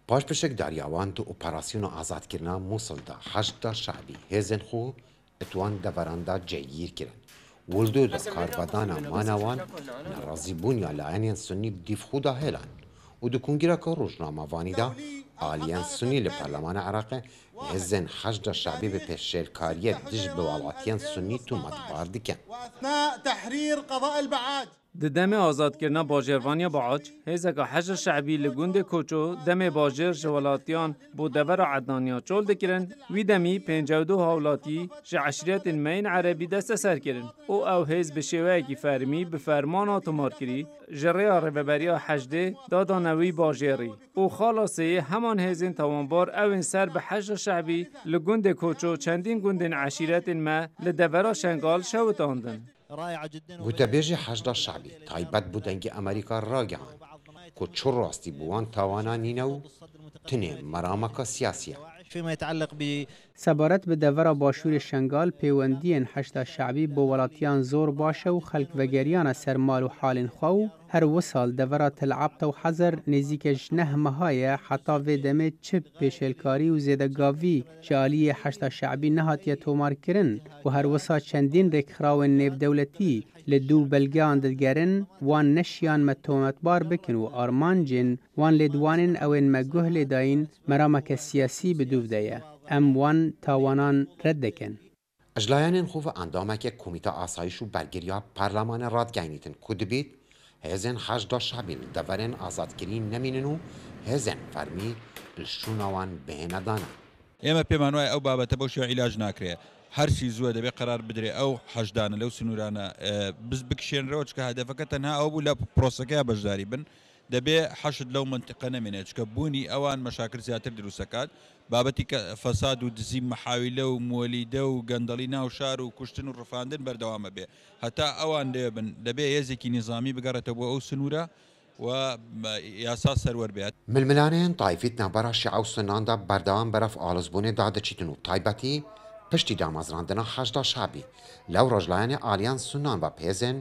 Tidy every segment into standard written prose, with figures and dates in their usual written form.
پاش پشک داریاوان تو اپراسیون آزادکردنا مووسڵ دا هەشدا شعبی هێزن خۆ ئەتوان دەڤەراندا جێگیر ولدو دا کاربەدانا مانەوان ناڕازیبوونیا لایەنێن سنی دیفخودا هێلان و دو کۆنگرەکە ڕۆژنامەوانیدا ئالیان سنی لە پەرلەمانە عێراقێ هێزن هەشدا شعبی بە پێشێرکاریە دژ بە وڵاتیان سنی تومەتبار دکەن. د دم آزادکردنا باجروانیا باج هزک حشد شعبی لگوند کوچو دم باجر جوالاتیان بو دور عدنانیا چول دکرن وی دمی 52 هاولاتی ج عشریت مین عربی دست سر کرن او هز بشوی کی فرمی به فرمان اتومار کری جریا رببریا حشده دادانوی باجری او خلاصه همان هزین تاوانبار او سر به حشد شعبی لگوند کوچو چندین گوندن عشیرت ما لدورا شنگال شوتاندن. گوتەبێژی هەشدا شعبی تایبەت بوو دەنگی ئەمریکا ڕاگەهان کە چۆ ڕاستی بووان تاوانانینە و تنێ مەرامەکە سیاسیە. سەبارەت بە دەڤەرە باشووری شنگال پەیوەندیên هەشدا شعبی بۆ وڵاتیان زۆر باشە و خەڵکڤەگەریانە سەرمال و حالên xwe و her wisal devera tilabta û hezer nêzîke ji neh mehaye heta vê demê çi pêşelkarî û zêdegavî ji aliyê heşda şeعbî nehatiye tomarkirin û her wisa çendîn rêkxirawên nêvdewletî li dû belgeyan digerin wan neşiyan me tometbar bikin û armancên wan lêdwanên ew ên me guh lê dayîn merameke siyasî bi dûv de ye. Em wan tawanan red dikin. Ejlayanên xwe ve endameke Komîta Asayîş û Bergiriya Parlemanê radgehînitin ku dibêt hêzên heşda şعbî li deverên azadkirî nemînin û hêzên fermî li şûna wan bihêne danan. ئێمە پێمان وایە ئەو بابەتە بەو شێوە عیلاج ناکرێ هەرچی زووە دەبێت قەرار بدرێ ئەو حەشدانە لەو سنوورانە بکشێنرەوە چکە هەدەفەکە تەنها ئەو بوو لە پرۆسەکەی بەشداری بن دەبێ حەشد لەو منتیقە نەمێنێت چکە بوونی ئەوان مەشاکل زیاتر دروستەکات بابەتی کە فەساد و دزی مەحاویلە و مۆلیدە و گەندەڵی ناو شار و کوشتن و ڕفاندن بەردەوامە بێ هەتا ئەوان دێبن دەبێ هێزێکی نظامی بگەڕێتەوە بۆ ئەو سنوورە و یاسا سەروەر بێت. ململانەیان تایفیت نابەرە شیعە و سناندا بەردەوام بەرەف ئاڵزبوونێ دادەچیتن و تایبەتی پشتی دامەزراندنە هەشدا شعبی لەو ڕۆژلایەنێ ئالیان سنان بە پێزێن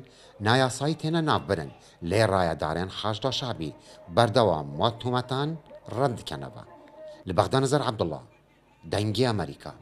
نایاسایی تێنە ناوبرن لێ ڕایەدارێن هەشدا شعبی بەردەوام وا تومەتان ڕەت دکەنەوە. لە بەغدا نەزەر عەبدوڵڵا دەنگی ئەمریکا.